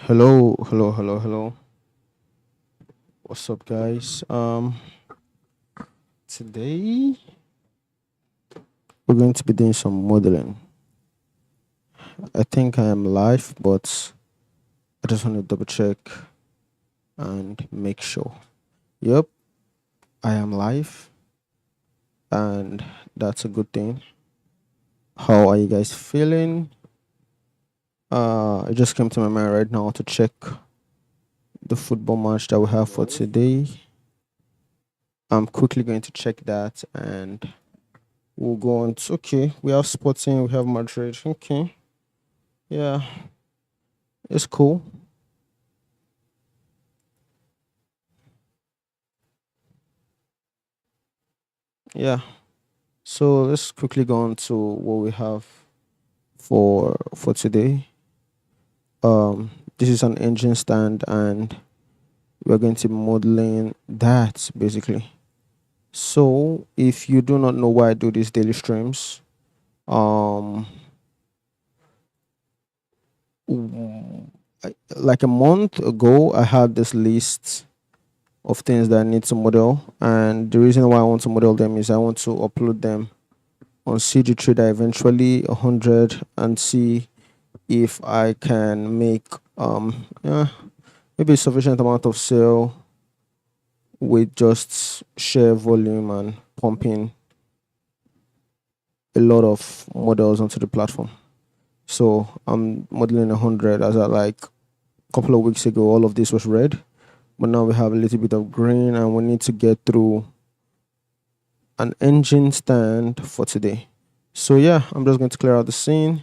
Hello, hello, hello, hello. What's up, guys? Today we're going to be doing some modeling. I think I am live, but I just want to double check and make sure. Yep, I am live, and that's a good thing. How are you guys feeling? It just came to my mind right now to check the football match that we have for today. I'm quickly going to check that, and we'll go on. Okay, we have Sporting, we have Madrid. Okay, yeah, it's cool. Yeah. So let's quickly go on to what we have for today. This is an engine stand, and we're going to be modeling that basically. So if you do not know why I do these daily streams, um, like a month ago, I had this list of things that I need to model, and the reason why I want to model them is I want to upload them on CGTrader eventually 100 and see if I can make yeah, maybe a sufficient amount of sale with just share volume and pumping a lot of models onto the platform. So I'm modeling 100 as I like a couple of weeks ago. All of this was red, but now we have a little bit of green, and we need to get through an engine stand for today. So yeah, I'm just going to clear out the scene.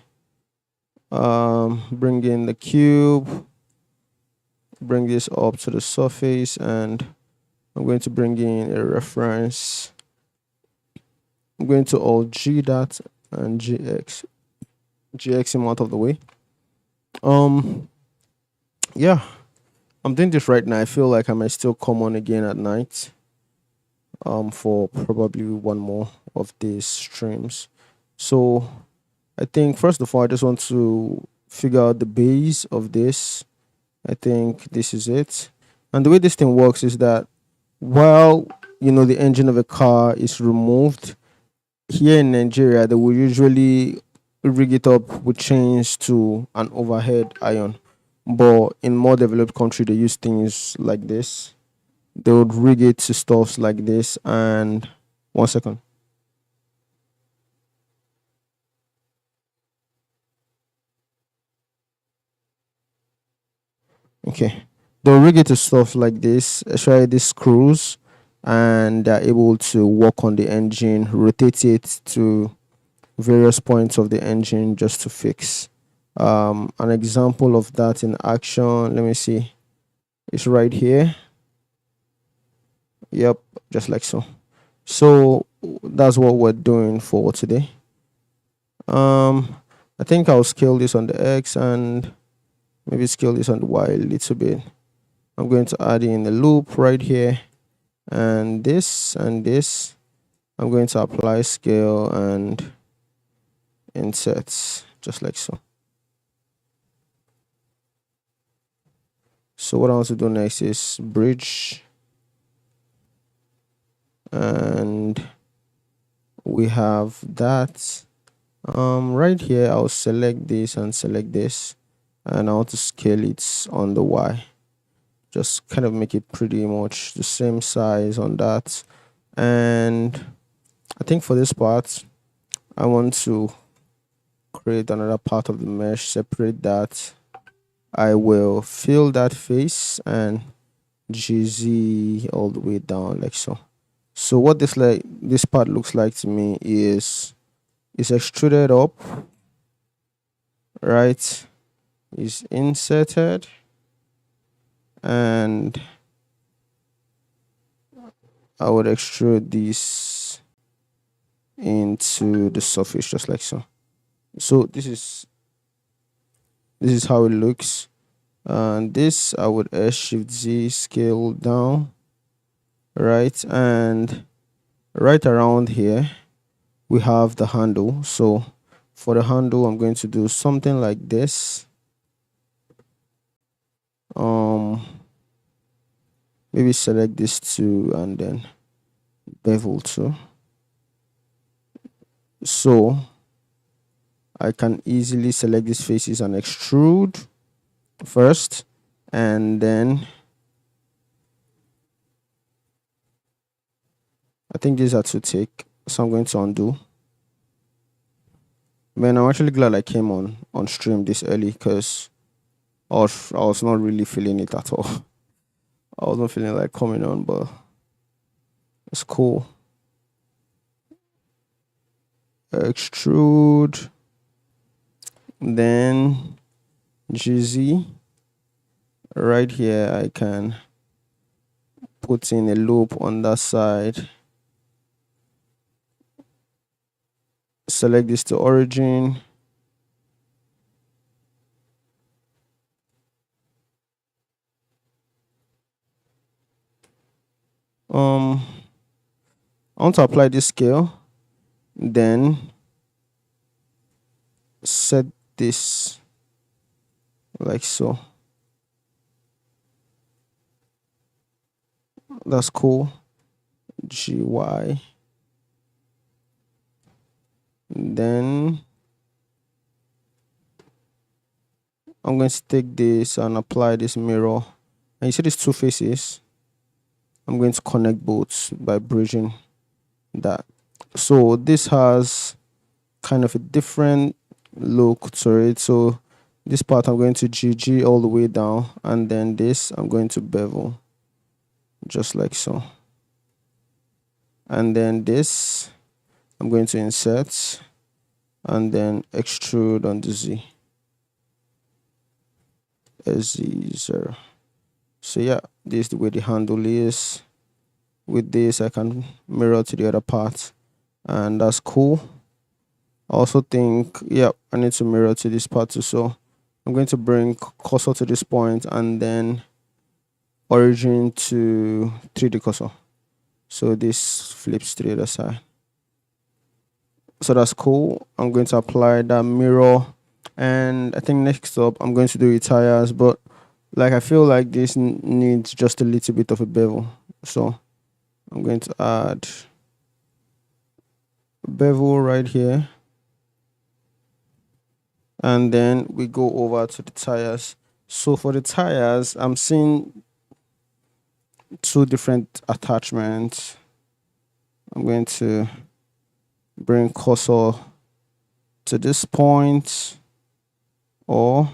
Bring in the cube, bring this up to the surface, and I'm going to bring in a reference. I'm going to alt G that and GX him out of the way. Um, yeah, I'm doing this right now. I feel like I might still come on again at night. For probably one more of these streams. So I think first of all, I just want to figure out the base of this. I think this is it. And the way this thing works is that while the engine of a car is removed, here in Nigeria, they will usually rig it up with chains to an overhead iron. But in more developed country, they use things like this. They would rig it to stuffs like this. And one second. Okay. They'll rig it to stuff like this, especially these screws, and they're able to work on the engine, rotate it to various points of the engine just to fix. An example of that in action, let me see, it's right here. Yep, just like so. So that's what we're doing for today. I think I'll scale this on the X and maybe scale this on the Y a little bit. I'm going to add in a loop right here, and this and this. I'm going to apply scale and insert just like so. So what I want to do next is bridge, and we have that. Right here I'll select this and select this, and I want to scale it on the Y. Just kind of make it pretty much the same size on that. And I think for this part, I want to create another part of the mesh, separate that. I will fill that face and GZ all the way down like so. So what this part looks like to me is extruded up, right? Is inserted, and I would extrude this into the surface just like so. So this is how it looks. And this I would S Shift Z scale down, right? And right around here we have the handle. So for the handle, I'm going to do something like this. maybe select this too and then bevel too. So I can easily select these faces and extrude first, and then I think these are to take, so I'm going to undo. Man, I'm actually glad I came on stream this early because I was not really feeling it at all. I wasn't feeling like coming on, but it's cool. Extrude, then GZ. Right here, I can put in a loop on that side. Select this to origin. I want to apply this scale, then set this like so. That's cool. GY. Then I'm going to take this and apply this mirror. And you see these two faces? I'm going to connect both by bridging that. So this has kind of a different look to it. So this part I'm going to GG all the way down, and then this I'm going to bevel just like so. And then this I'm going to insert and then extrude on the Z. SZ0. So yeah, this is the way the handle is. With this I can mirror to the other part, and that's cool. I also think, yeah, I need to mirror to this part too. So I'm going to bring cursor to this point and then origin to 3D cursor. So this flips to the other side. So that's cool. I'm going to apply that mirror, and I think next up I'm going to do tires, but like I feel like this needs just a little bit of a bevel. So I'm going to add bevel right here. And then we go over to the tires. So for the tires, I'm seeing two different attachments. I'm going to bring cursor to this point, or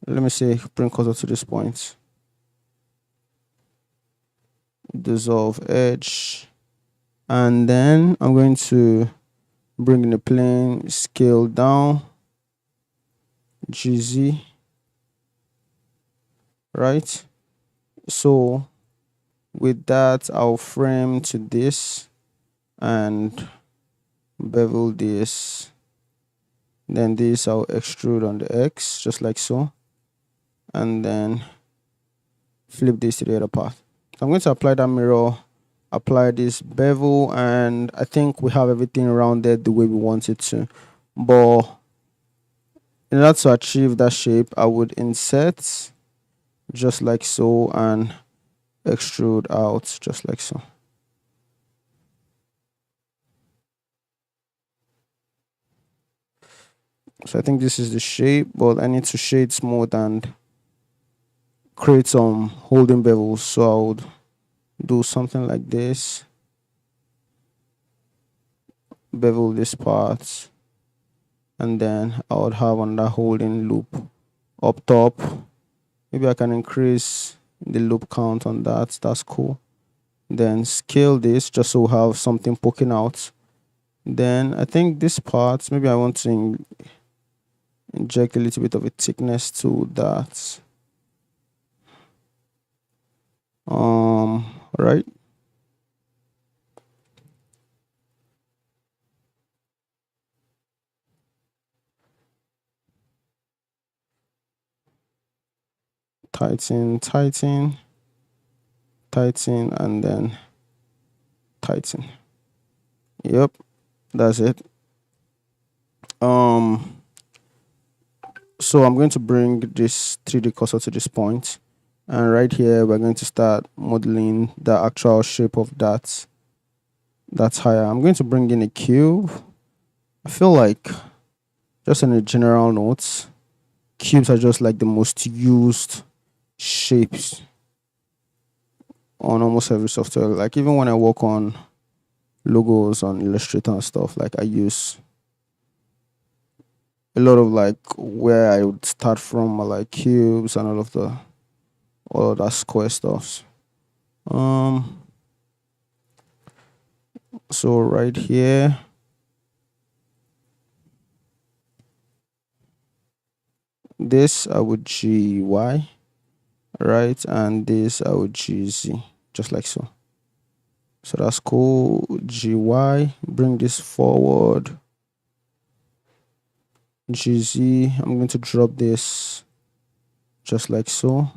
let me say bring cursor to this point. Dissolve edge. And then I'm going to bring in the plane, scale down, GZ, right? So with that, I'll frame to this and bevel this. Then this I'll extrude on the X, just like so. And then flip this to the other part. So I'm going to apply that mirror, apply this bevel, and I think we have everything rounded the way we want it to. But in order to achieve that shape, I would insert just like so and extrude out just like so. So I think this is the shape, but I need to shade smooth and create some holding bevels. So I would do something like this, bevel this part, and then I would have another holding loop up top. Maybe I can increase the loop count on that. That's cool. Then scale this just so we have something poking out. Then I think this part, maybe I want to inject a little bit of a thickness to that. Right. Tighten, tighten, tighten, and then tighten. Yep, that's it. So I'm going to bring this 3D cursor to this point, and right here we're going to start modeling the actual shape of that tire. I'm going to bring in a cube. I feel like, just in a general note, cubes are just like the most used shapes on almost every software. Like even when I work on logos on Illustrator and stuff, like I use a lot of like where I would start from are like cubes and all of that square stuff. So right here, this I would GY, right, and this I would GZ, just like so. So that's cool. GY, bring this forward. GZ, I'm going to drop this just like so.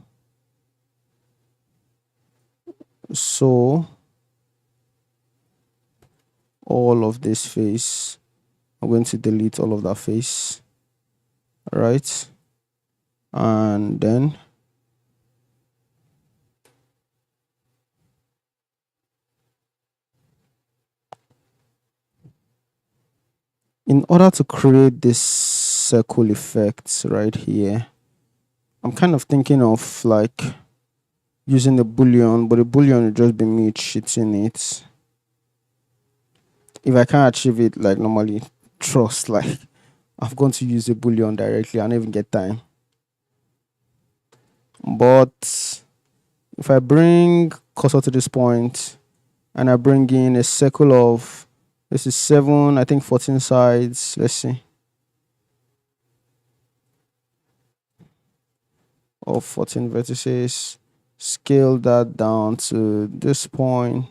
So all of this face, I'm going to delete all of that face, right? And then in order to create this circle effect right here, I'm kind of thinking of like using the boolean, but the boolean will just be me cheating it. If I can't achieve it like normally, trust, like I've gone to use a boolean directly. I don't even get time. But if I bring cursor to this point and I bring in a circle of, this is 7, I think 14 sides. Let's see. Of 14 vertices. Scale that down to this point.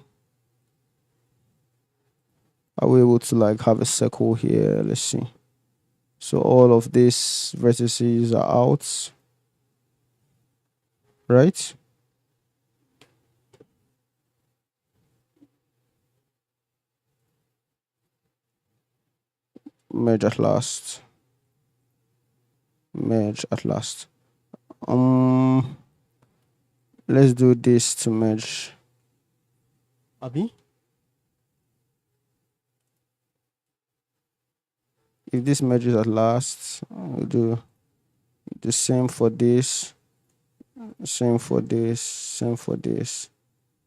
Are we able to like have a circle here? Let's see. So all of these vertices are out, right? Merge at last. Merge at last. Let's do this to merge. Abi? If this merges at last, we'll do the same for this, same for this, same for this,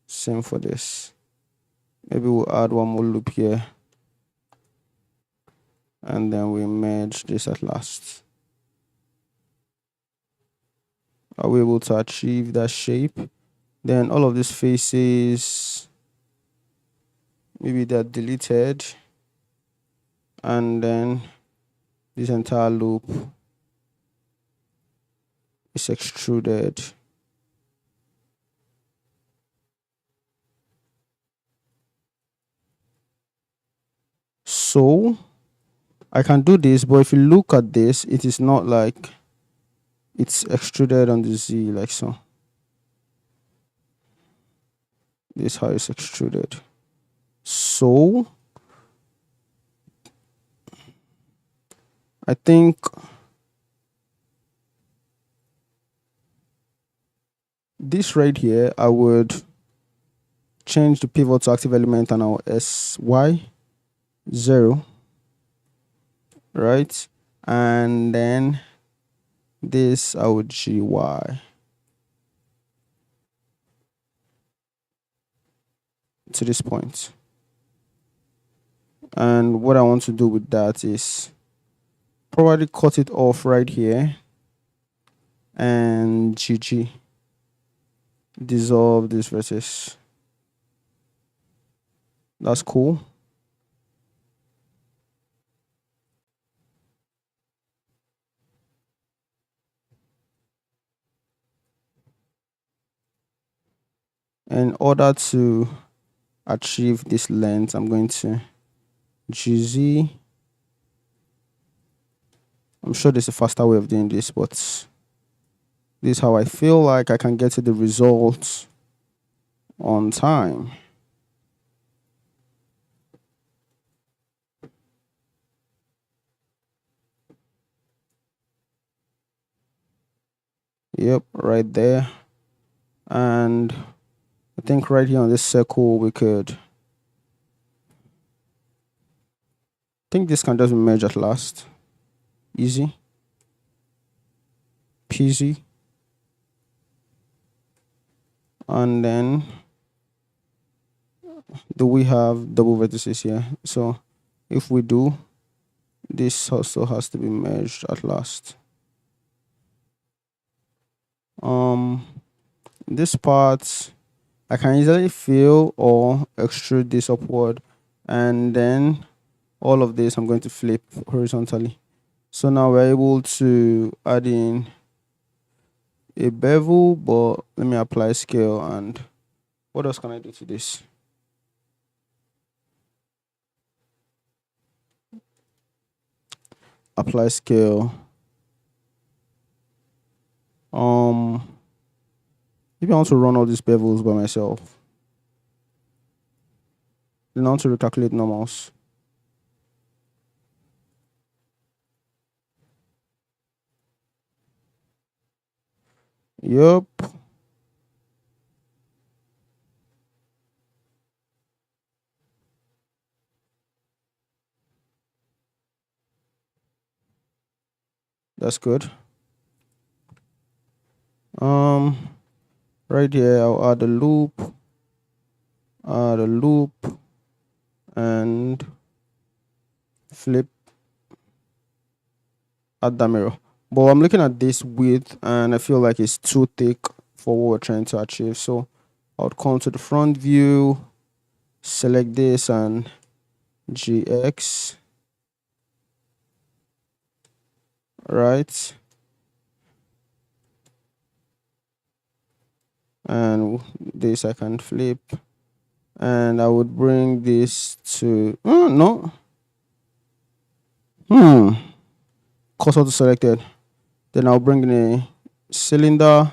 same for this. Maybe we'll add one more loop here, and then we merge this at last. Are we able to achieve that shape? Then all of these faces, maybe they're deleted, and then this entire loop is extruded. So I can do this, but if you look at this, it is not like it's extruded on the Z like so. This is how it's extruded. So I think this right here, I would change the pivot to active element and our SY 0, right? And then this I would GY to this point. And what I want to do with that is probably cut it off right here and GG. Dissolve this vertex. That's cool. In order to achieve this length, I'm going to GZ. I'm sure there's a faster way of doing this, but this is how I feel like I can get to the results on time. Yep, right there. And I think right here on this circle we could, I think this can just be merged at last. Easy peasy. And then do we have double vertices here? So if we do, this also has to be merged at last. This part I can easily fill or extrude this upward, and then all of this I'm going to flip horizontally. So now we're able to add in a bevel, but let me apply scale. And what else can I do to this? Apply scale. Maybe I want to run all these bevels by myself. Then I want to recalculate normals. Yup. That's good. Right here I'll add a loop, and flip, add that mirror. But I'm looking at this width and I feel like it's too thick for what we're trying to achieve. So I would come to the front view, select this and GX, right? And this I can flip, and I would bring this to, no. Cursor to selected. Then I'll bring in a cylinder,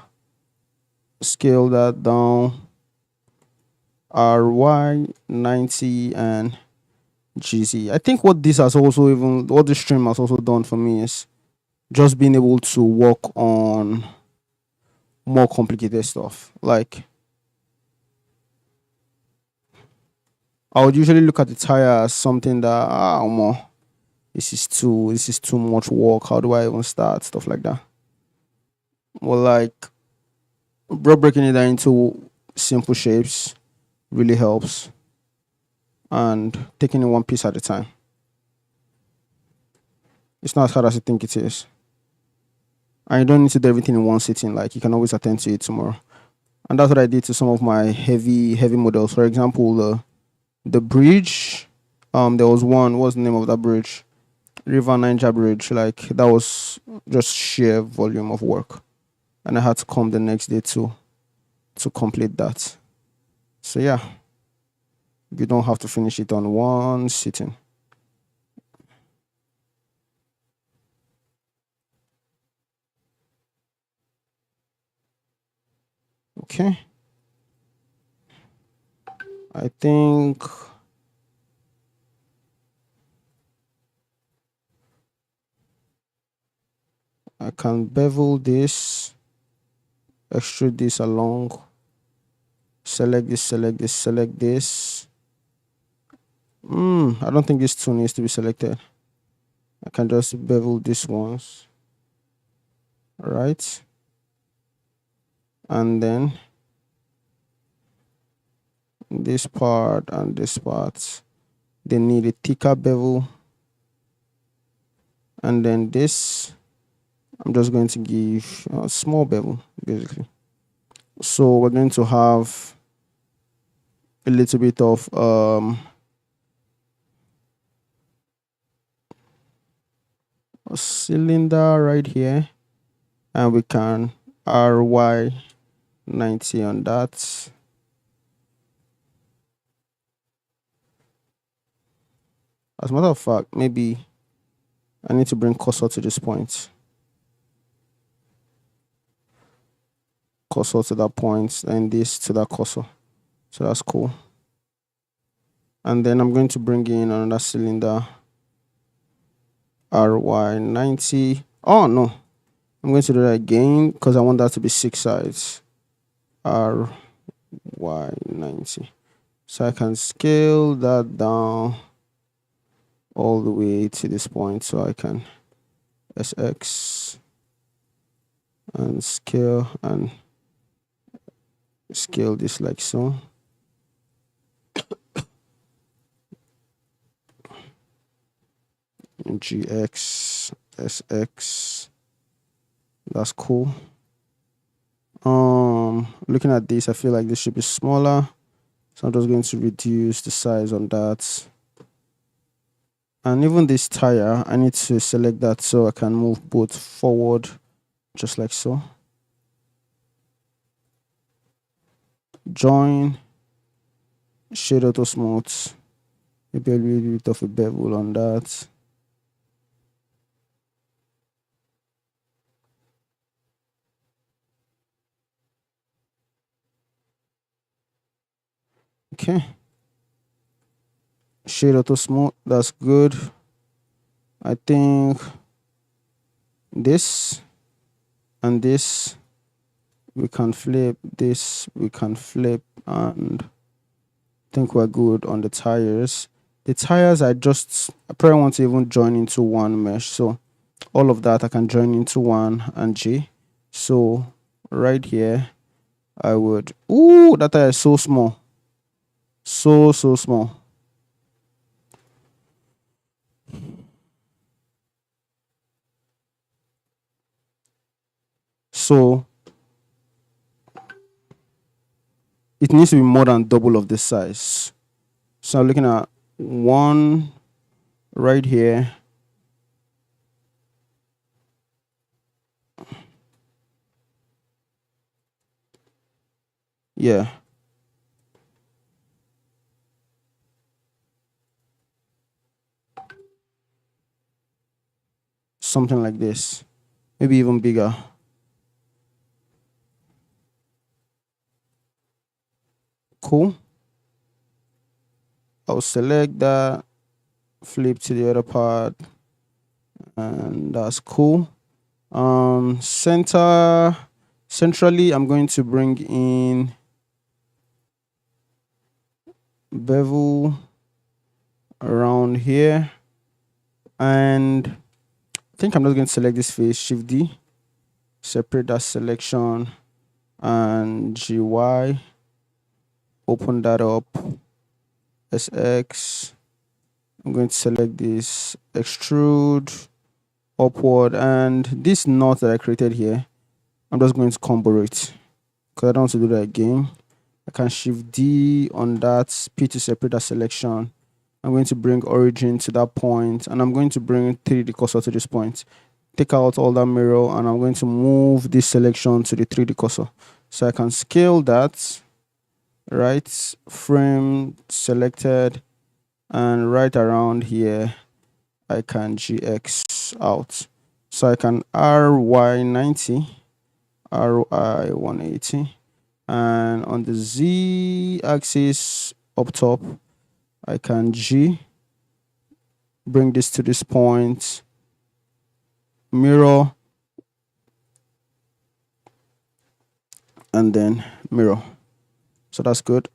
scale that down, RY 90 and GZ. I think what this stream has also done for me is just being able to work on more complicated stuff. Like, I would usually look at the tire as something that this is too much work. How do I even start? Stuff like that. Well, like, breaking it down into simple shapes really helps, and taking it one piece at a time. It's not as hard as you think it is. And you don't need to do everything in one sitting. Like, you can always attend to it tomorrow. And that's what I did to some of my heavy models. For example, the bridge. There was one. What's the name of that bridge? River Niger Bridge. Like, that was just sheer volume of work, and I had to come the next day to complete that. So yeah, you don't have to finish it on one sitting. Okay. I think I can bevel this, extrude this along, select this, select this. I don't think this two needs to be selected. I can just bevel this once. Right. And then this part and this part, they need a thicker bevel. And then this, I'm just going to give a small bevel, basically. So we're going to have a little bit of a cylinder right here, and we can RY 90 on that. As a matter of fact, maybe I need to bring cursor to this point. Cursor to that point, and this to that cursor. So that's cool. And then I'm going to bring in another cylinder, RY 90. Oh no, I'm going to do that again because I want that to be 6 sides. RY90. So I can scale that down all the way to this point. So I can SX and scale this like so. And GX, SX. That's cool. Looking at this, I feel like this should be smaller. So I'm just going to reduce the size on that. And even this tire, I need to select that so I can move both forward, just like so. Join, shade auto smooth, maybe a little bit of a bevel on that. Okay. Shade auto smooth, that's good. I think this and this we can flip, this we can flip, and I think we're good on the tires. The tires I probably want to even join into one mesh, so all of that I can join into one and G. So right here I would, that tire is so small, so small. So it needs to be more than double of this size. So I'm looking at one right here. Yeah. Something like this. Maybe even bigger. Cool. I'll select that, flip to the other part, and that's cool. Centrally, I'm going to bring in bevel around here, and I think I'm just going to select this face, Shift D, separate that selection, and GY, open that up, SX. I'm going to select this, extrude upward, and this knot that I created here, I'm just going to combo it because I don't want to do that again. I can Shift D on that, P to separate that selection. I'm going to bring origin to that point, and I'm going to bring 3D cursor to this point. Take out all that mirror, and I'm going to move this selection to the 3D cursor. So I can scale that, right, frame selected, and right around here, I can GX out. So I can RY90, RY180, and on the Z axis up top, I can G, bring this to this point, mirror, and then mirror. So that's good.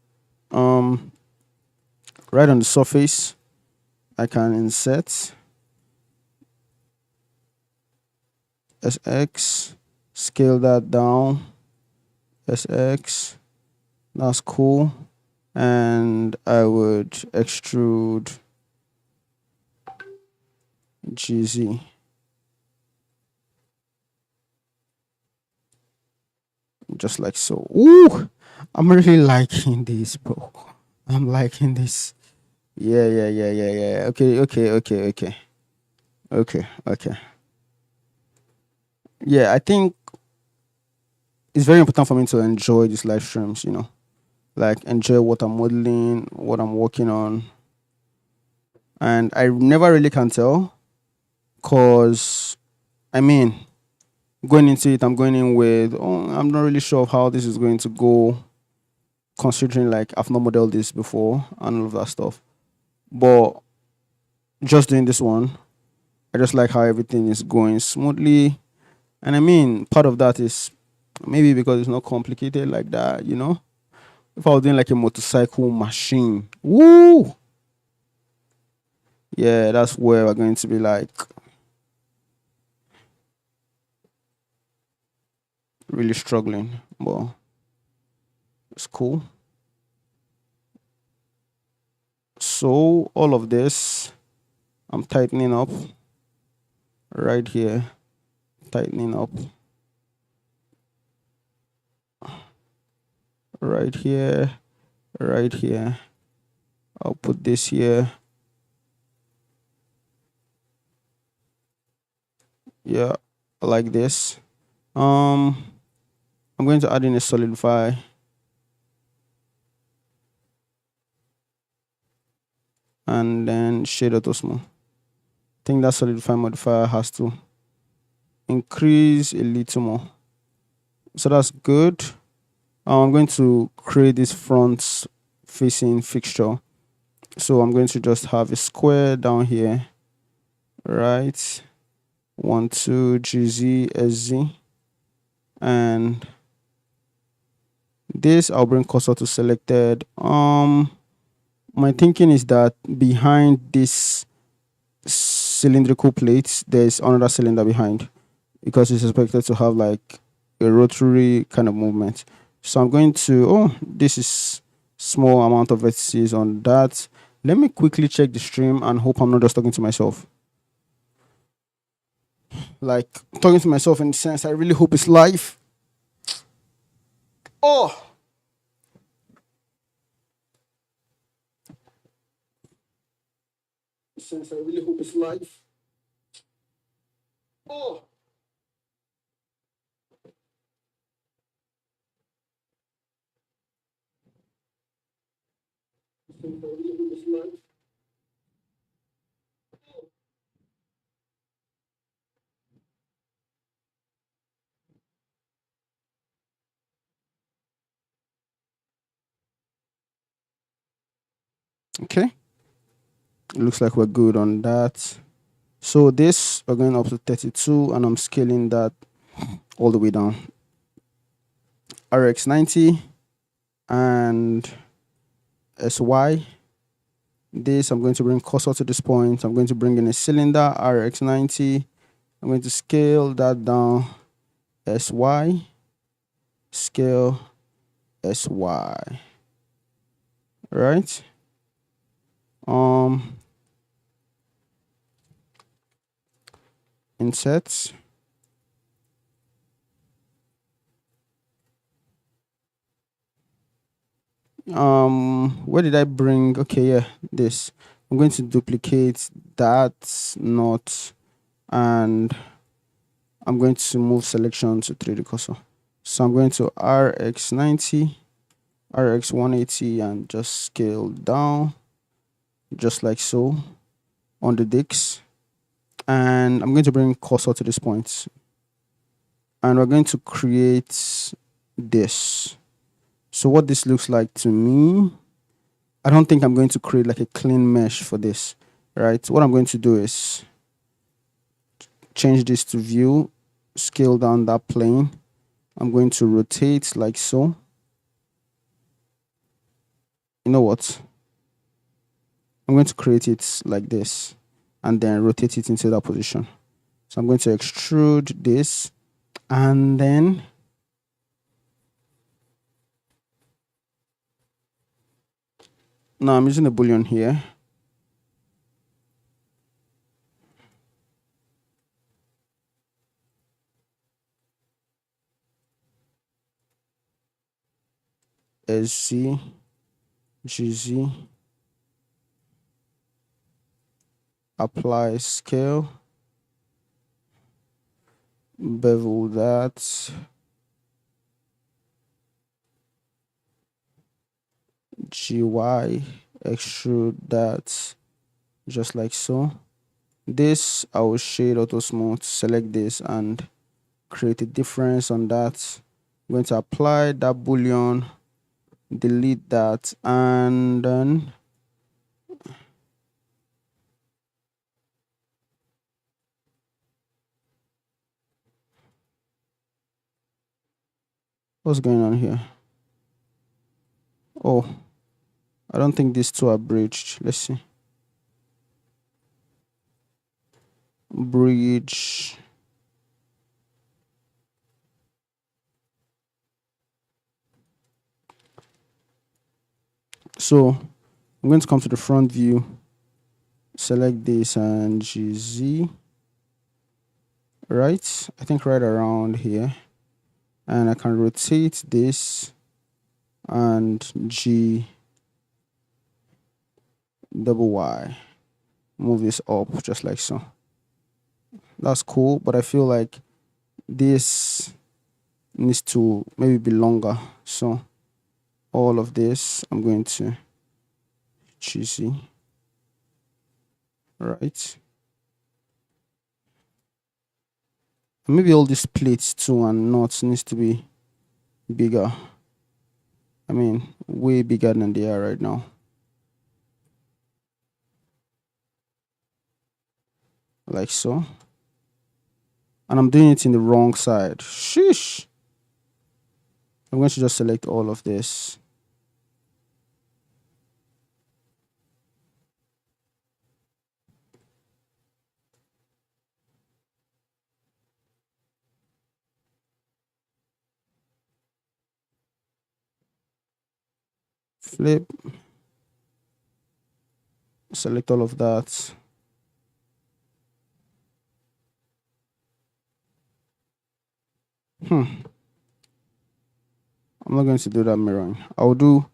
Right on the surface, I can insert SX, scale that down, SX, that's cool. And I would extrude GZ. Just like so. Ooh, I'm really liking this, bro. I'm liking this. Yeah. Okay. Yeah, I think it's very important for me to enjoy these live streams, like enjoy what I'm modeling, what I'm working on. And I never really can tell because, going into it, I'm going in with, I'm not really sure of how this is going to go, considering like I've not modeled this before and all of that stuff. But just doing this one, I just like how everything is going smoothly. And I mean, part of that is maybe because it's not complicated like that, you know. If I was doing like a motorcycle machine, woo, yeah, that's where we're going to be like really struggling. But it's cool. So all of this, I'm tightening up right here, tightening up right here, right here. I'll put this here. Yeah, like this. Um, I'm going to add in a solidify, and then shade auto smooth. I think that solidify modifier has to increase a little more. So that's good. I'm going to create this front facing fixture. So I'm going to just have a square down here, right? 1, 2, GZ, SZ. And this, I'll bring cursor to selected. My thinking is that behind this cylindrical plate, there's another cylinder behind, because it's expected to have like a rotary kind of movement. So I'm going to, oh, this is small amount of vertices on that. Let me quickly check the stream and hope I'm not just talking to myself. Like talking to myself in the sense, I really hope it's live. Oh, since I really hope it's live. Oh, since I really hope it's live. Okay, it looks like we're good on that. So this, we're going up to 32, and I'm scaling that all the way down. RX90 and SY. This, I'm going to bring cursor to this point. I'm going to bring in a cylinder, RX90. I'm going to scale that down, SY, scale, SY. Right? Insert. Where did I bring? Okay, yeah, this. I'm going to duplicate that knot, and I'm going to move selection to 3D cursor. So I'm going to RX90, RX180, and just scale down, just like so, on the dicks. And I'm going to bring cursor to this point. And we're going to create this. So what this looks like to me, I don't think I'm going to create like a clean mesh for this, right? What I'm going to do is change this to view, scale down that plane. I'm going to rotate like so. You know what? I'm going to create it like this and then rotate it into that position. So I'm going to extrude this, and then now I'm using a boolean here. SC, GZ, apply scale, bevel that, GY, extrude that, just like so. This, I will shade auto smooth, select this and create a difference on that. I'm going to apply that boolean, delete that, and then What's going on here? Oh, I don't think these two are bridged. Let's see. Bridge. So I'm going to come to the front view, select this and GZ, right? I think right around here. And I can rotate this and G double Y. Move this up just like so. That's cool, but I feel like this needs to maybe be longer. So all of this I'm going to GZ, right? Maybe all these plates too and nuts needs to be bigger. I mean, way bigger than they are right now. Like so. And I'm doing it in the wrong side. Sheesh. I'm going to just select all of this. Flip. Select all of that. I'm not going to do that mirroring. I'll do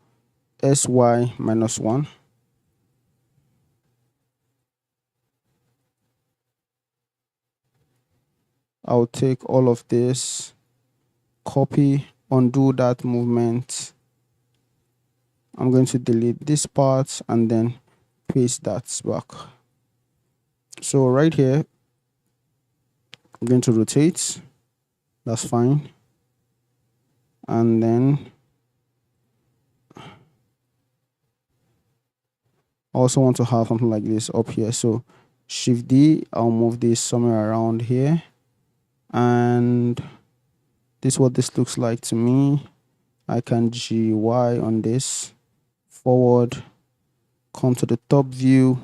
SY minus 1. I'll take all of this, copy, undo that movement. I'm going to delete this part and then paste that back. So right here, I'm going to rotate. That's fine. And then I also want to have something like this up here. So Shift D, I'll move this somewhere around here. And this is what this looks like to me. I can GY on this, forward, come to the top view.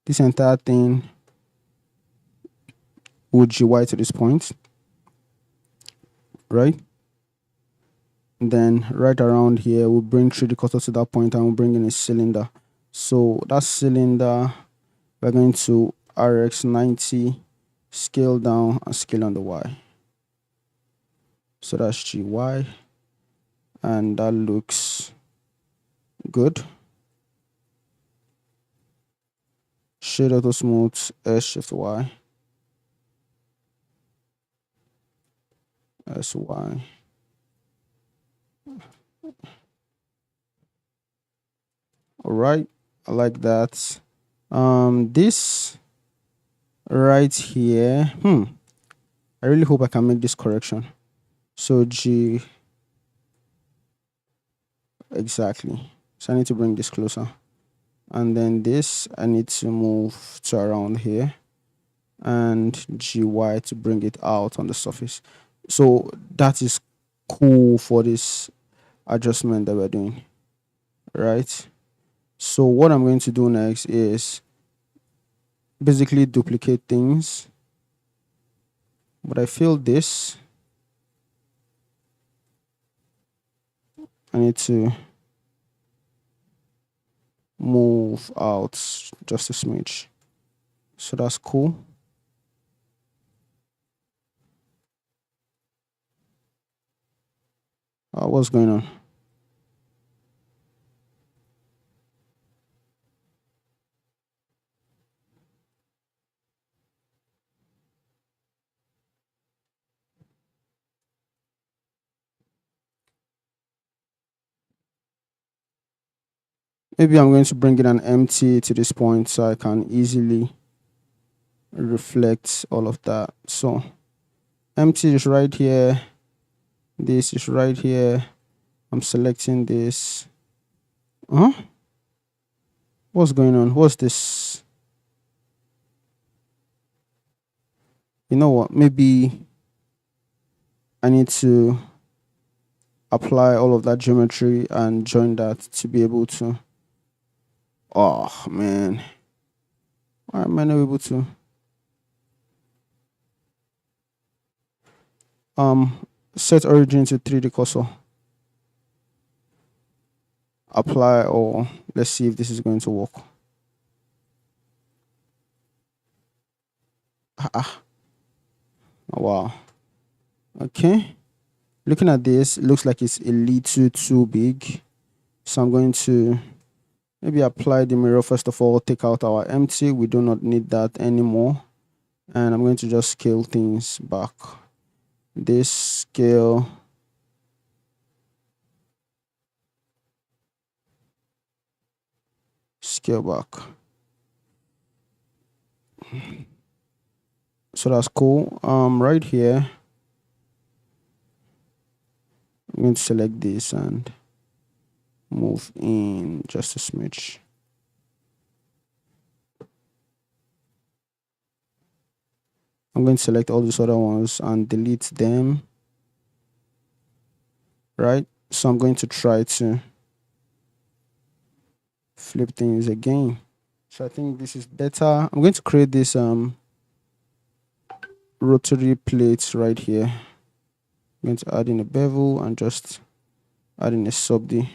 This entire thing will GY to this point, right? And then right around here, we'll bring 3D cursor to that point and we'll bring in a cylinder. So that cylinder, we're going to RX90, scale down and scale on the Y. So that's GY. And that looks good. Shade auto smooth, S shift Y. SY. All right, I like that. This right here, I really hope I can make this correction. So G, exactly. So I need to bring this closer. And then this, I need to move to around here. And GY to bring it out on the surface. So that is cool for this adjustment that we're doing, right? So what I'm going to do next is basically duplicate things. But I feel this, I need to move out just a smidge. So that's cool. What's going on? Maybe I'm going to bring in an empty to this point so I can easily reflect all of that. So empty is right here. This is right here. I'm selecting this. What's going on? What's this? You know what? Maybe I need to apply all of that geometry and join that to be able to. Oh man, why am I not able to? Set origin to 3D cursor. Apply, or let's see if this is going to work. Oh, wow. Okay. Looking at this, it looks like it's a little too big. So I'm going to maybe apply the mirror first of all, take out our empty. We do not need that anymore. And I'm going to just scale things back. This scale. Scale back. So that's cool. Right here, I'm going to select this and move in just a smidge. I'm going to select all these other ones and delete them. Right? So I'm going to try to flip things again. So I think this is better. I'm going to create this rotary plates right here. I'm going to add in a bevel and just add in a sub D.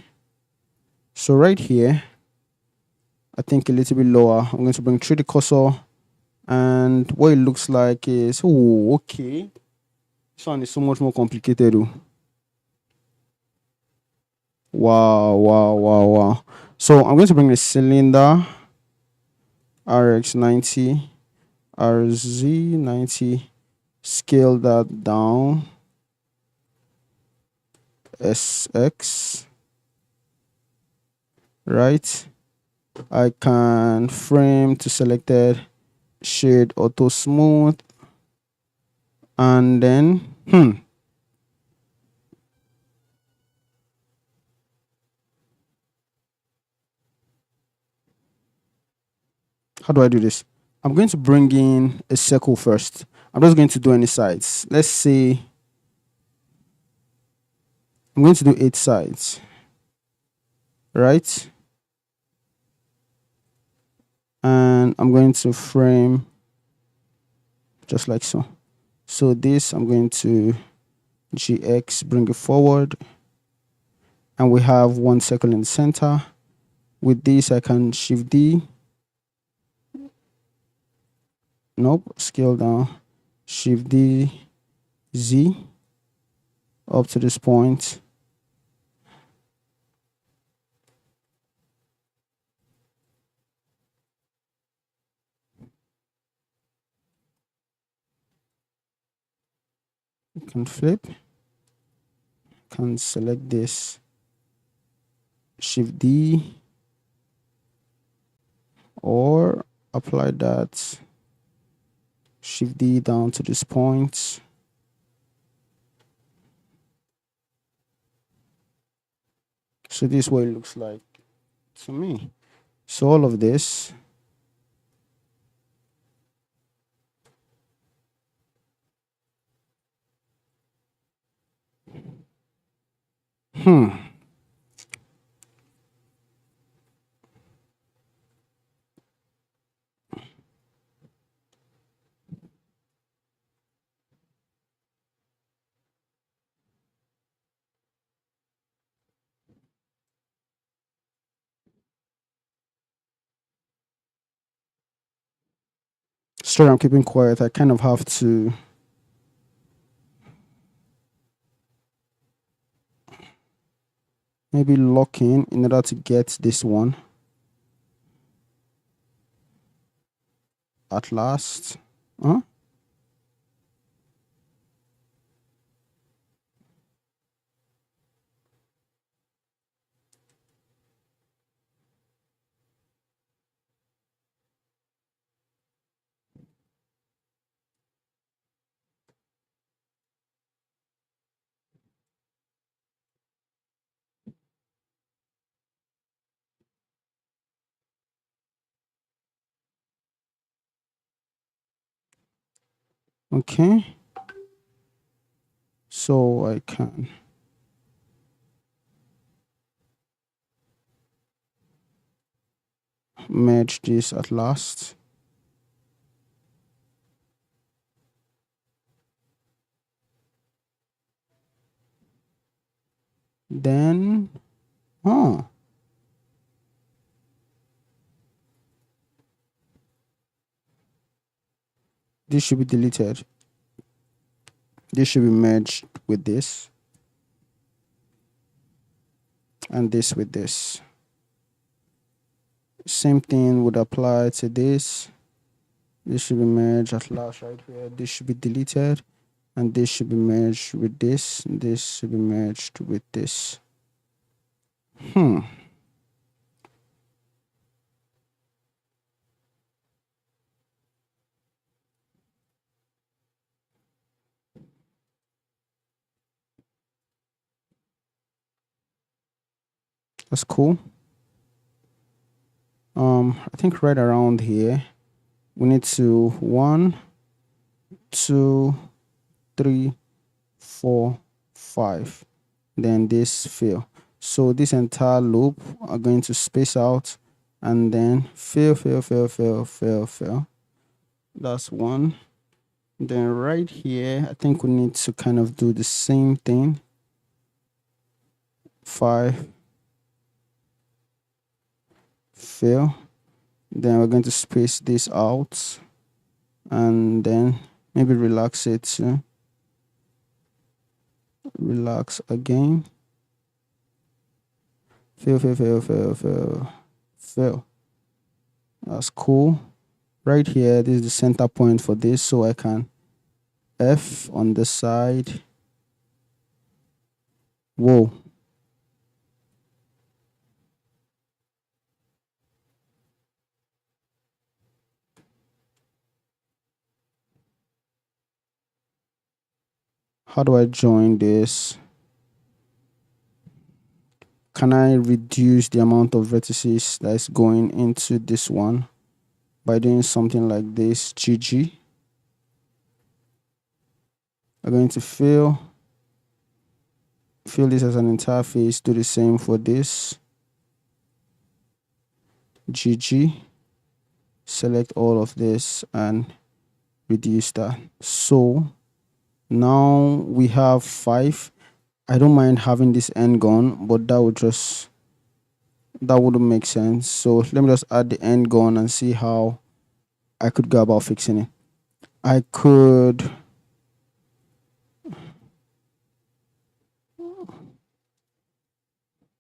So right here, I think a little bit lower, I'm going to bring 3D cursor, and what it looks like is, oh, okay. This one is so much more complicated. Oh. Wow, wow, wow, wow. So I'm going to bring the cylinder RX90, RZ90, scale that down, SX, right? I can frame to selected, shade auto smooth, and then how do I do this? I'm going to bring in a circle first. I'm just going to do any sides. Let's say I'm going to do 8 sides, right? And I'm going to frame just like so. So this, I'm going to GX, bring it forward, and we have 1 circle in the center. With this, I can Shift D. Nope, scale down, Shift D, Z, up to this point. You can flip, can select this, Shift D, or apply that, Shift D down to this point. So this is what it looks like to me. So all of this, sorry, I'm keeping quiet. I kind of have to maybe lock in order to get this one at last. Huh? Okay, so I can merge this at last. Then, oh, this should be deleted. This should be merged with this, and this with this. Same thing would apply to this. This should be merged at last right here. This should be deleted, and this should be merged with this. This should be merged with this. That's cool. I think right around here we need to 1, 2, 3, 4, 5. Then this fill. So this entire loop are going to space out and then fill, fill, fill, fill, fill, fill. That's 1. Then right here, I think we need to kind of do the same thing. 5, fill. Then we're going to space this out and then maybe relax it too. Relax again. Fill, fill, fill, fill, fill, fill. That's cool. Right here, this is the center point for this, so I can F on the side. Whoa. How do I join this? Can I reduce the amount of vertices that's going into this one by doing something like this? GG. I'm going to fill this as an interface. Do the same for this. GG. Select all of this and reduce that. So now we have 5. I don't mind having this end gone, but that wouldn't make sense. So let me just add the end gone and see how I could go about fixing it. I could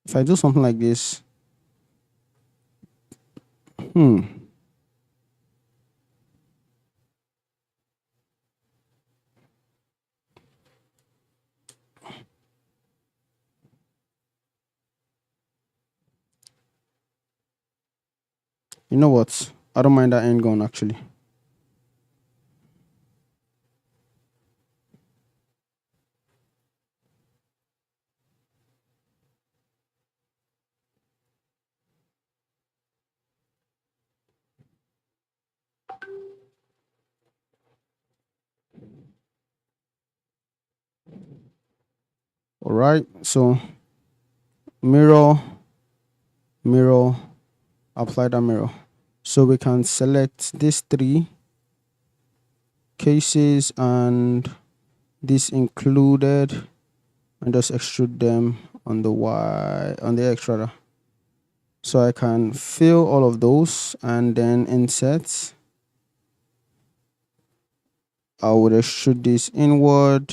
if I do something like this. You know what? I don't mind that end gone actually. All right. So mirror, mirror, apply that mirror. So we can select these 3 cases and this included and just extrude them on the X rather. So I can fill all of those and then insert. I would extrude this inward.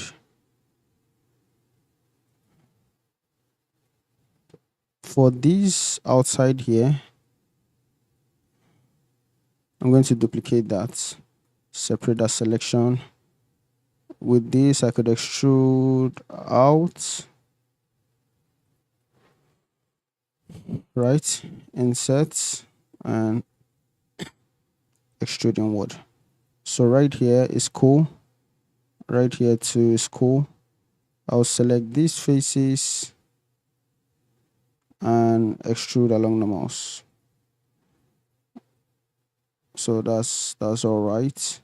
For these outside here, I'm going to duplicate that, separate that selection. With this, I could extrude out, right? Insert and extrude inward. So right here is cool. Right here too is cool. I'll select these faces and extrude along the mouse. So that's all right.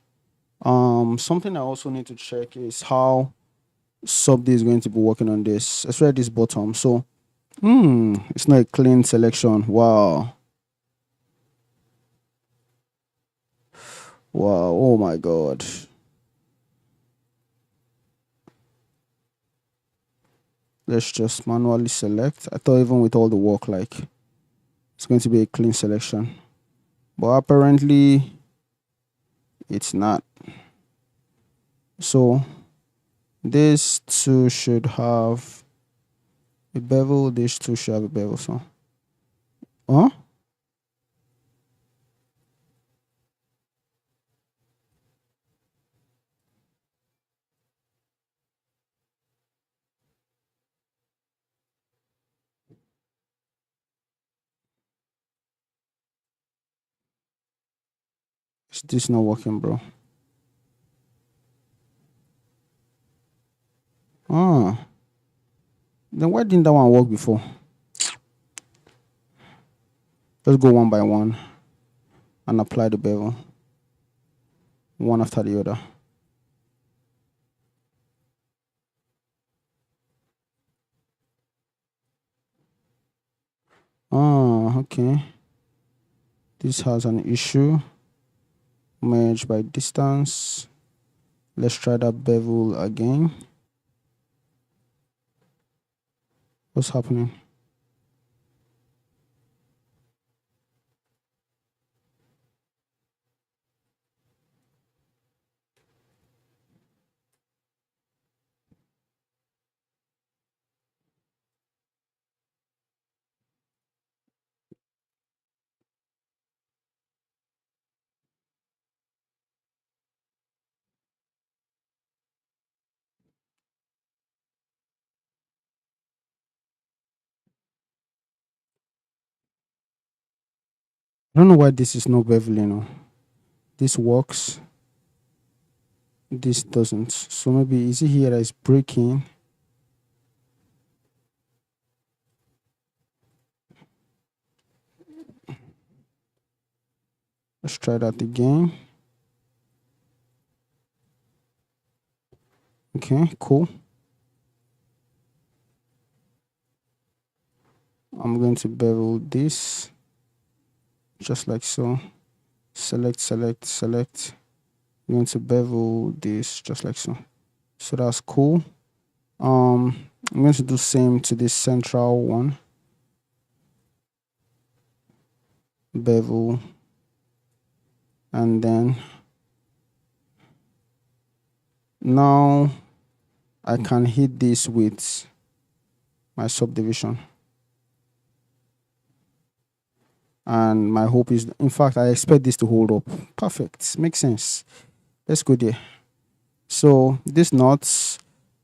Something I also need to check is how sub D is going to be working on this, especially this bottom. So it's not a clean selection. Wow. Wow. Oh my god. Let's just manually select. I thought even with all the work, like it's going to be a clean selection. But apparently it's not. So this two should have a bevel, this two should have a bevel. So huh? Is this not working, bro? Ah, then why didn't that one work before? Let's go one by one and apply the bevel one after the other. Ah, okay. This has an issue. Merge by distance. Let's try that bevel again. What's happening? I don't know why this is not beveling. This works. This doesn't. So maybe is it here that is breaking? Let's try that again. Okay, cool. I'm going to bevel this just like so. Select, select, select. I'm going to bevel this just like so. So that's cool. I'm going to do same to this central one. Bevel. And then now I can hit this with my subdivision. And my hope is, in fact, I expect this to hold up. Perfect. Makes sense. Let's go there. So these knots,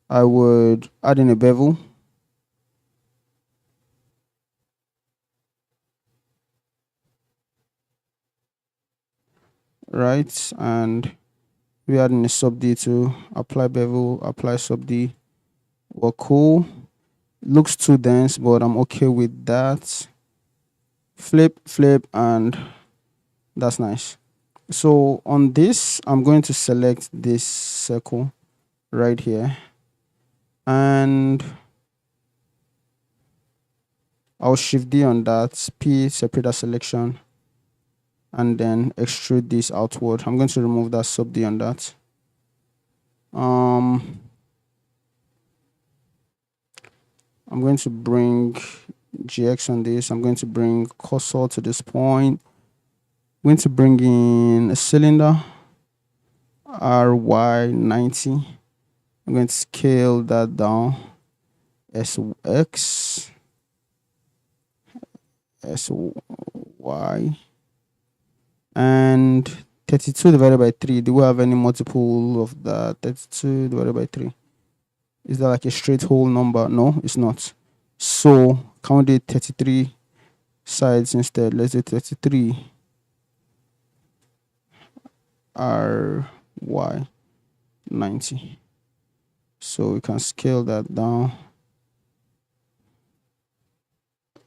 I would add in a bevel. Right. And we add in a sub D to apply bevel, apply sub D. Well, cool. Looks too dense, but I'm okay with that. Flip, flip, and that's nice. So on this, I'm going to select this circle right here. And I'll shift D on that, P, separator selection, and then extrude this outward. I'm going to remove that sub D on that. I'm going to bring GX on this. I'm going to bring cursor to this point. I'm going to bring in a cylinder, RY90. I'm going to scale that down, SX, SY, and 32 divided by 3. Do we have any multiple of that? 32 divided by 3. Is that like a straight whole number? No, it's not. So can we do 33 sides instead? Let's do 33 RY90. So we can scale that down.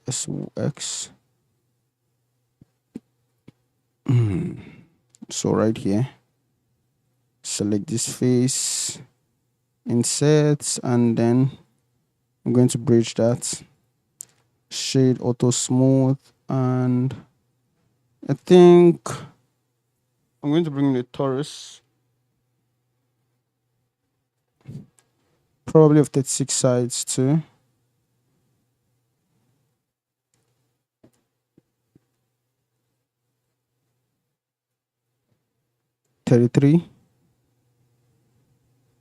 SX. So right here. select this face, insert, and then I'm going to bridge that, shade auto smooth, and I think I'm going to bring in the torus, probably of 36 sides too. $33,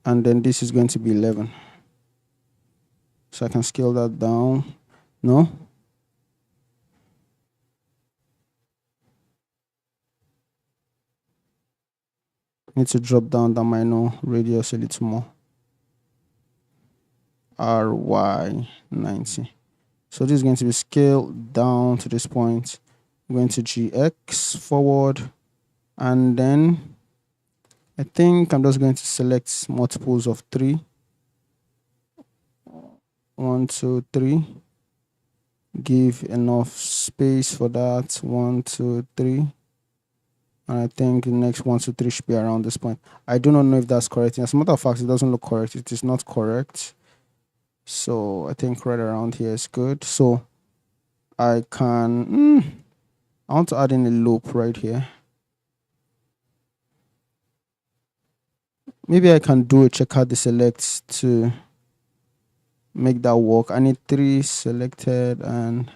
and then this is going to be 11. So I can scale that down. No? Need to drop down the minor radius a little more. RY90. So this is going to be scaled down to this point. I'm going to GX forward, and then I think I'm just going to select multiples of 3. 1, 2, 3. Give enough space for that. 1, 2, 3. And I think the next 1, 2, 3 should be around this point. I do not know if that's correct. As a matter of fact, it doesn't look correct. It is not correct. So I think right around here is good. So I can, I want to add in a loop right here. Maybe I can do a check out the selects to make that work. I need 3 selected, and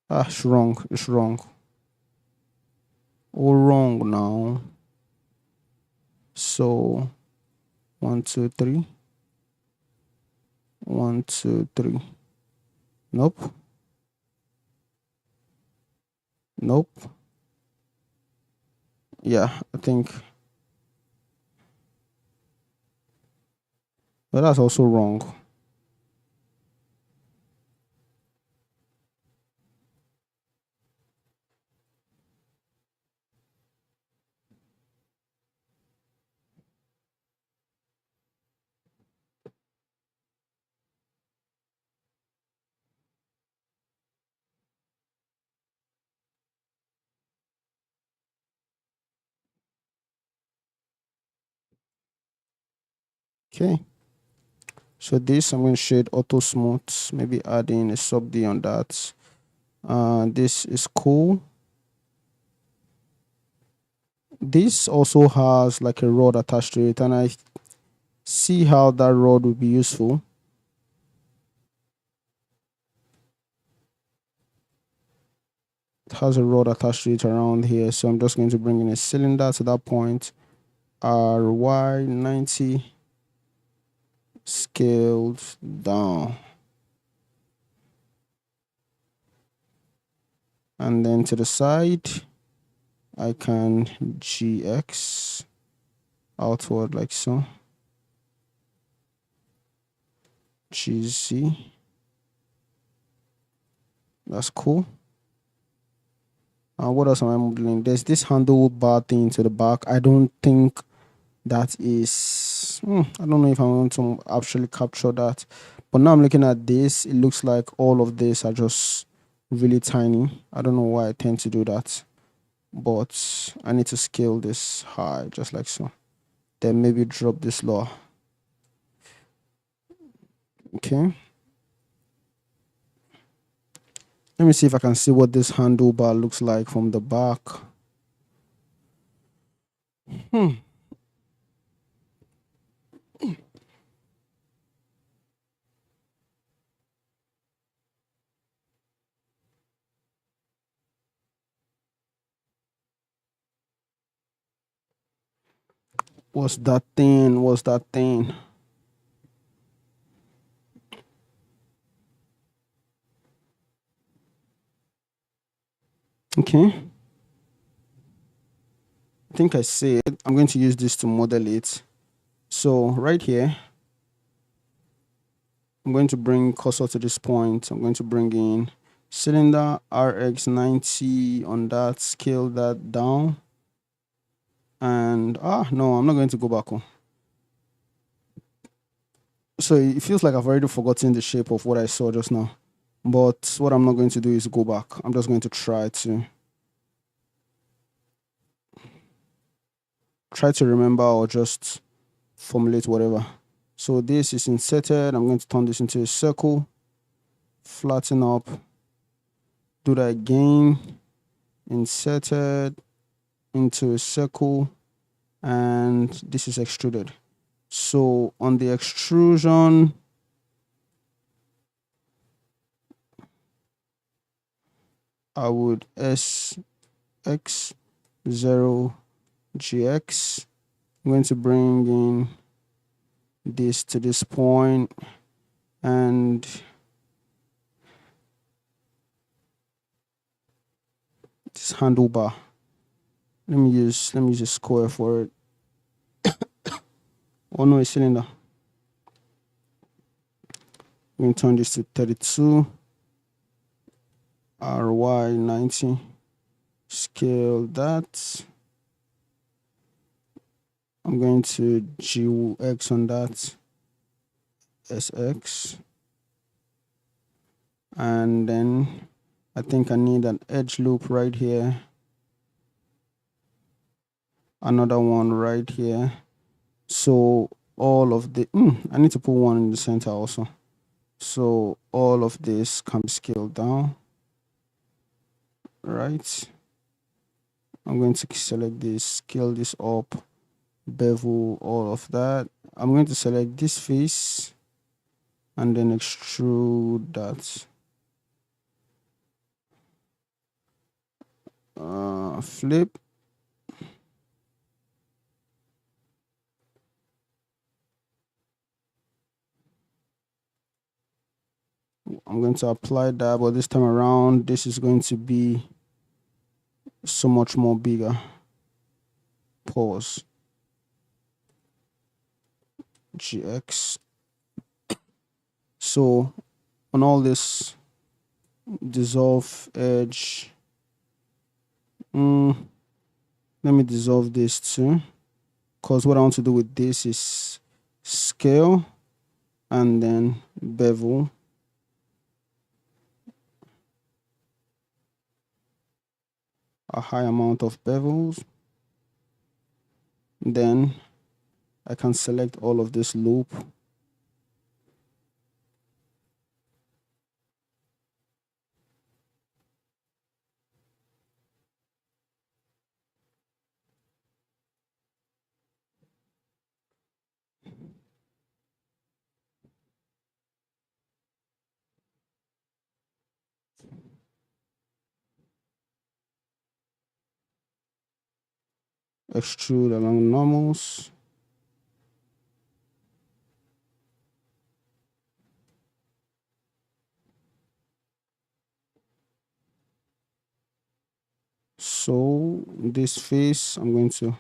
it's wrong. It's wrong. All wrong now. So 1, 2, 3. 1, 2, 3. Nope. Nope. Yeah, I think. But that's also wrong. Okay. So this, I'm going to shade auto smooth, maybe adding a sub D on that. This is cool. This also has like a rod attached to it, and I see how that rod would be useful. It has a rod attached to it around here, so I'm just going to bring in a cylinder to that point. RY90 scaled down, and then to the side I can GX outward like so. GZ. That's cool. What else am I modeling? There's this handlebar thing to the back. I don't think that is. I don't know if I want to actually capture that. But now I'm looking at this. It looks like all of this are just really tiny. I don't know why I tend to do that. But I need to scale this high, just like so. Then maybe drop this lower. Okay. Let me see if I can see what this handlebar looks like from the back. What's that thing? What's that thing? Okay. I think I see it. I'm going to use this to model it. So right here, I'm going to bring cursor to this point. I'm going to bring in cylinder RX90 on that, scale that down. And no, I'm not going to go back on. So it feels like I've already forgotten the shape of what I saw just now. But what I'm not going to do is go back. I'm just going to try to try to remember or just formulate whatever. So this is inserted. I'm going to turn this into a circle, flatten up, do that again, inserted into a circle, and this is extruded. So on the extrusion, I would SX0 GX. I'm going to bring in this to this point, and this handlebar. Let me use a square for it. Oh no, a cylinder. I'm going to turn this to 32, RY 90. Scale that. I'm going to GX on that, SX. And then I think I need an edge loop right here. Another one right here. So all of the, I need to put one in the center also. So all of this can be scaled down, right? I'm going to select this, scale this up, bevel, all of that. I'm going to select this face and then extrude that. Flip. I'm going to apply that, but this time around, this is going to be so much more bigger. Pause. GX. So on all this, dissolve edge. Let me dissolve this too, because what I want to do with this is scale and then bevel. A high amount of bevels. Then I can select all of this loop. Extrude along normals. So this face, I'm going to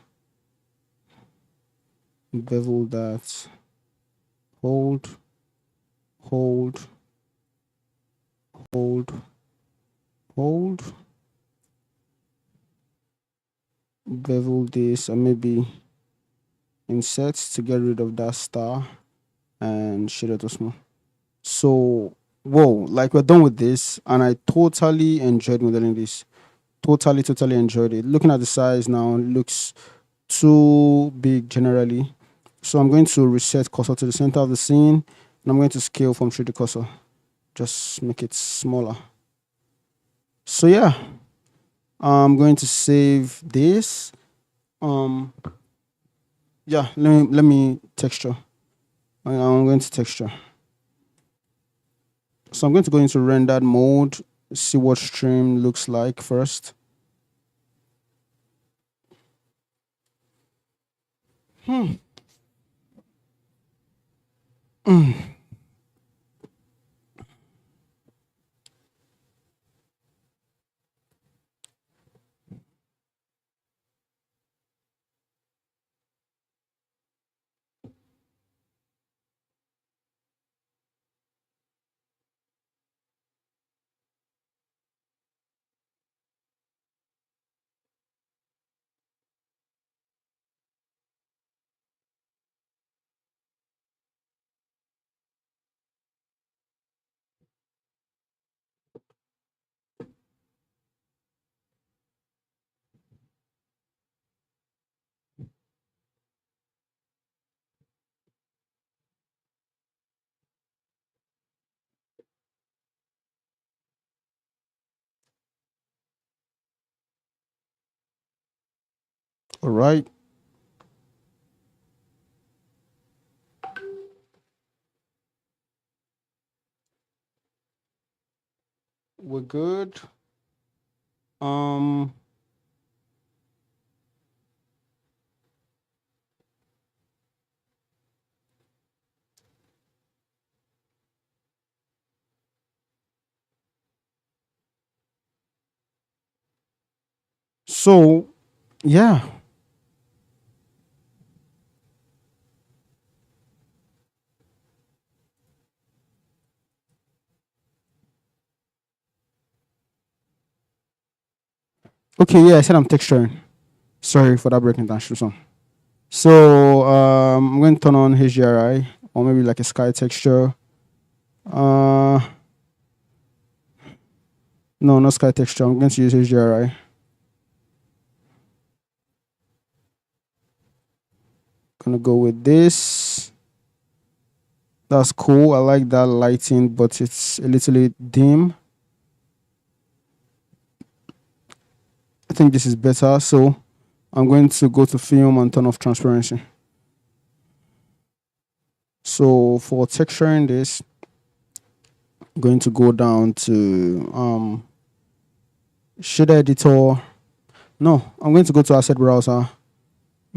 bevel that, hold, hold, hold, hold, bevel this, and maybe insert to get rid of that star and shade it to small. So, whoa, like we're done with this, and I totally enjoyed modeling this. Totally enjoyed it. Looking at the size now, it looks too big generally. So I'm going to reset cursor to the center of the scene, and I'm going to scale from 3D cursor. Just make it smaller. So yeah, I'm going to save this. Yeah, let me texture. I'm going to texture. So I'm going to go into rendered mode, see what stream looks like first. All right. We're good. Um, so yeah. Okay, yeah, I said I'm texturing. Sorry for that breaking down, Susan. So I'm going to turn on HDRI or maybe like a sky texture. Uh, no, not sky texture. I'm going to use HDRI. Gonna go with this. That's cool. I like that lighting, but it's a little bit dim. I think this is better. So I'm going to go to film and turn off transparency. So for texturing this, I'm going to go down to shader editor. No, I'm going to go to asset browser,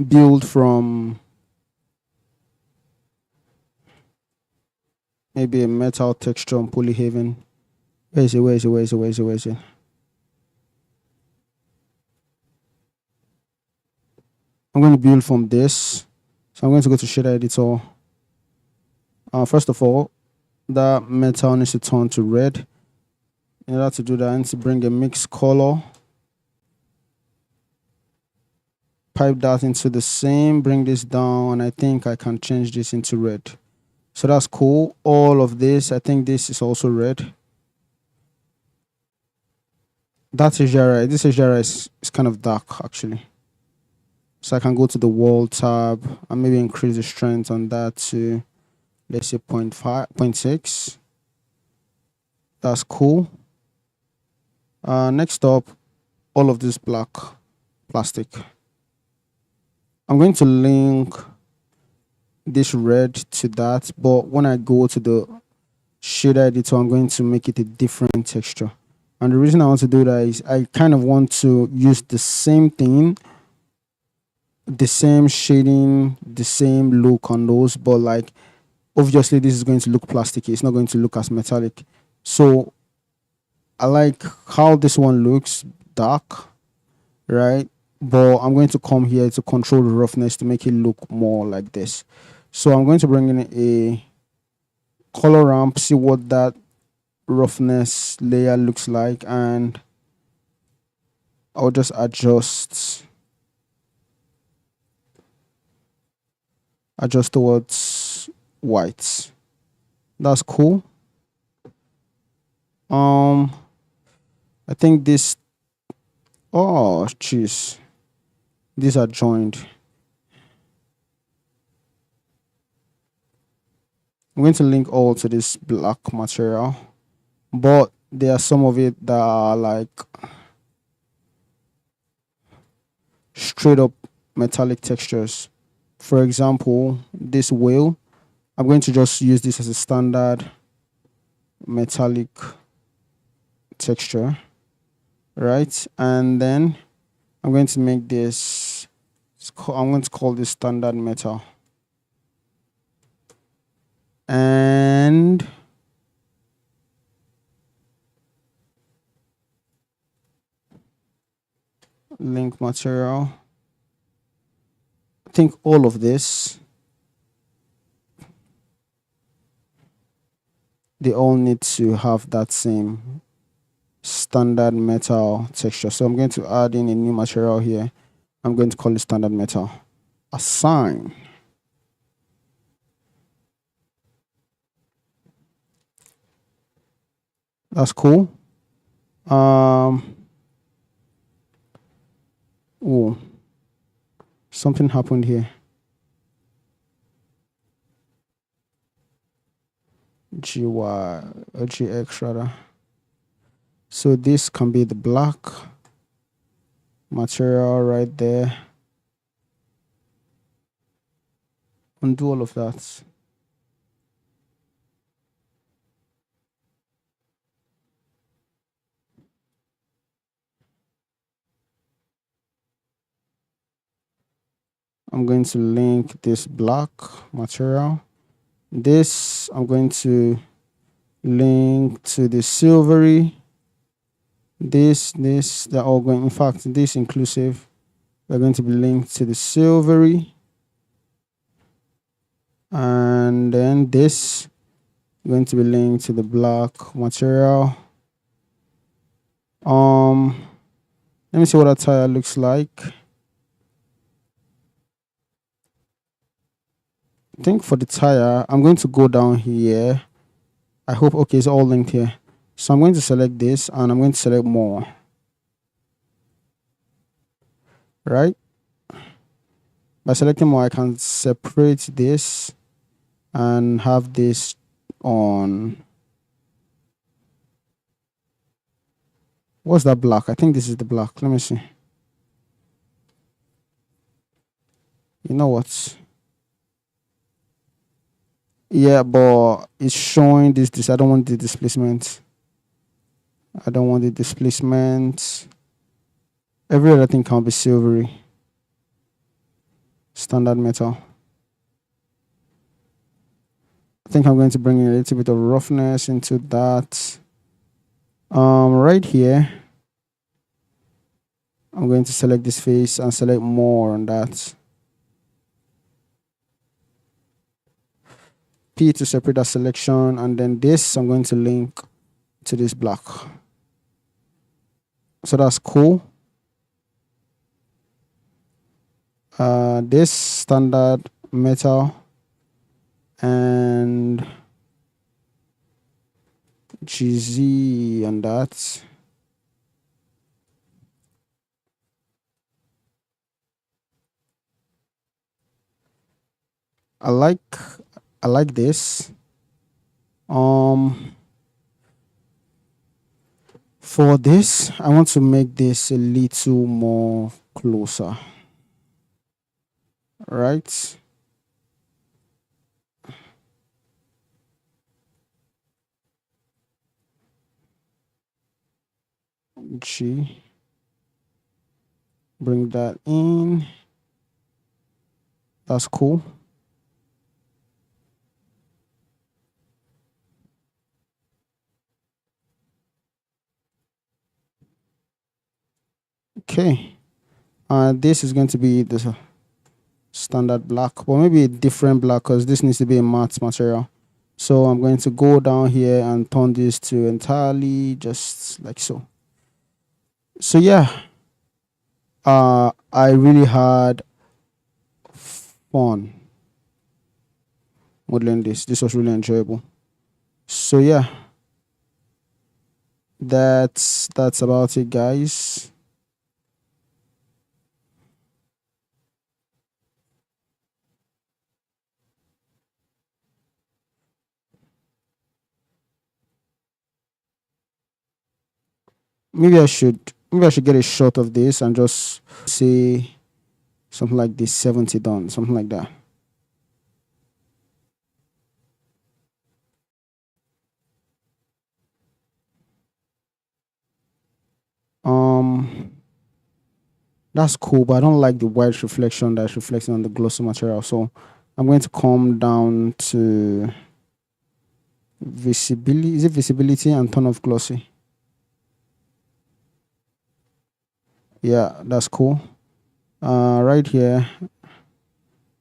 build from maybe a metal texture on polyhaven. Where is it? I'm going to build from this. So I'm going to go to shader editor. First of all, that metal needs to turn to red. In order to do that, I need to bring a mix color. Pipe that into the same, bring this down, and I think I can change this into red. So that's cool. All of this, I think this is also red. That's HDRI. This HDRI is kind of dark actually. So I can go to the wall tab and maybe increase the strength on that to, let's say 0.5, 0.6. That's cool. Next up, all of this black plastic. I'm going to link this red to that, but when I go to the shader editor, I'm going to make it a different texture. And the reason I want to do that is I kind of want to use the same thing, the same shading, the same look on those, but like obviously this is going to look plasticky. It's not going to look as metallic. So I like how this one looks dark, right? But I'm going to come here to control the roughness to make it look more like this. So I'm going to bring in a color ramp, see what that roughness layer looks like, and I'll just adjust towards white. That's cool. I think this, oh jeez, these are joined. I'm going to link all to this black material, but there are some of it that are like straight up metallic textures. For example, this whale, I'm going to just use this as a standard metallic texture, right? And then I'm going to make this, I'm going to call this standard metal. And link material. I think all of this, they all need to have that same standard metal texture. So I'm going to add in a new material here. I'm going to call it standard metal. Assign. That's cool. Oh, something happened here. GX rather. So this can be the black material right there. undo all of that. I'm going to link this black material. This I'm going to link to the silvery. This, they're all going, in fact, this inclusive, they're going to be linked to the silvery. And then this going to be linked to the black material. Let me see what that tire looks like. I think for the tire, I'm going to go down here. I hope, okay, it's all linked here. So I'm going to select this and I'm going to select more. Right? By selecting more, I can separate this and have this on. What's that black? I think this is the black. Let me see. You know what? Yeah, but it's showing this. I don't want the displacement. I don't want the displacement. Every other thing can be silvery. Standard metal. I think I'm going to bring in a little bit of roughness into that. Right here, I'm going to select this face and select more on that. P to separate that selection, and then this I'm going to link to this black. So that's cool. This standard metal and GZ and that. I like this. For this, I want to make this a little more closer. Right? G. Bring that in. That's cool. Okay. This is going to be the standard black, but maybe a different black because this needs to be a matte material. So I'm going to go down here and turn this to entirely just like so. So yeah, I really had fun modeling this. This was really enjoyable. So yeah, that's about it, guys. Maybe I should get a shot of this and just say something like this 70 done, something like that. Um that's cool, but I don't like the white reflection that's reflecting on the glossy material. So I'm going to come down to visibility. Is it visibility and turn off glossy? Yeah, that's cool. Right here,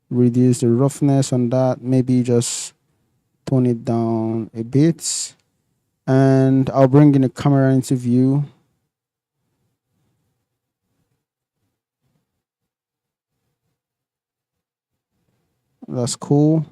reduce the roughness on that. Maybe just tone it down a bit. And I'll bring in a camera into view. That's cool.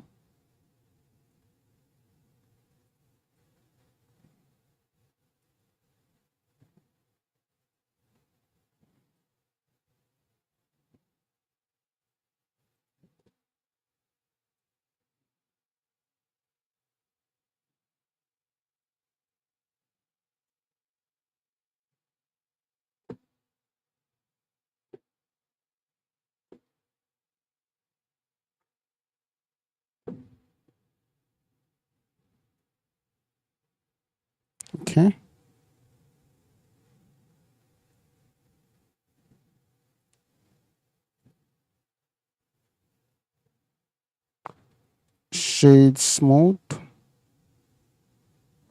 Okay. Shade smooth.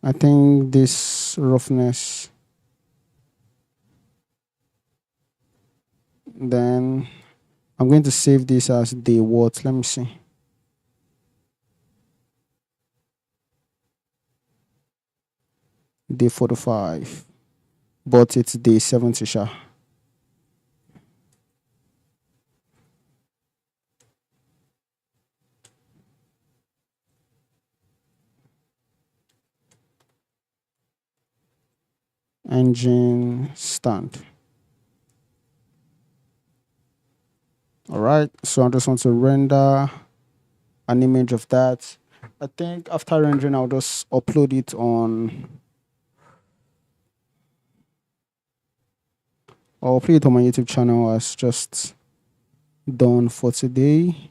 I think this roughness. Then I'm going to save this as day what? Let me see. Day 45. But it's day 70, sha. Engine stand. All right. So I just want to render an image of that. I think after rendering, I'll just upload it on. I'll upload it on my YouTube channel as just done for today.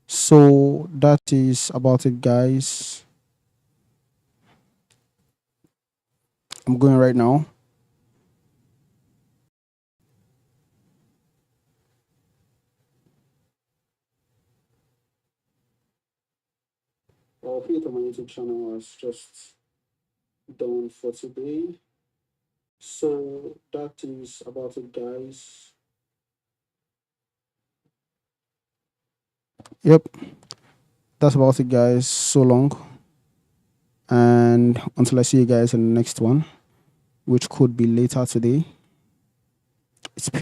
So that is about it, guys. I'm going right now. I'll upload it on my YouTube channel as just done for today. So that is about it, guys. Yep, that's about it, guys. So long. And until I see you guys in the next one, which could be later today, it's